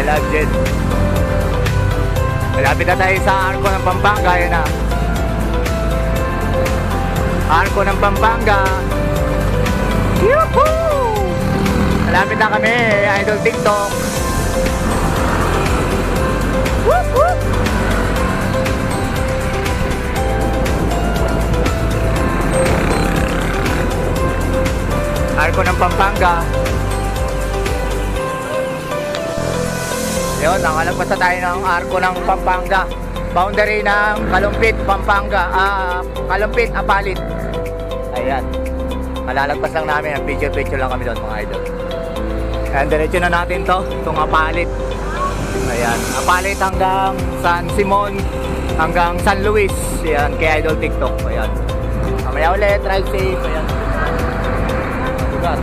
Love Jet. Malapit na tayo sa Arco ng Pampanga. Yan na. Arco ng Pampanga. Yuhuu! Malapit na kami, Idol TikTok. Whoop, whoop. Arco ng Pampanga. Yun, nakalagpas na tayo ng Arco ng Pampanga. Boundary ng Kalumpit, Pampanga. Kalumpit, Apalit. Ayan. Malalagpas lang namin. Picture-picture lang kami doon, mga idol. Ayan, diretso na natin to. Itong Apalit. Ayan. Apalit hanggang San Simon, hanggang San Luis. Ayan, kay Idol TikTok. Ayan. Mamaya ulit, drive safe. Ayan. Lugar.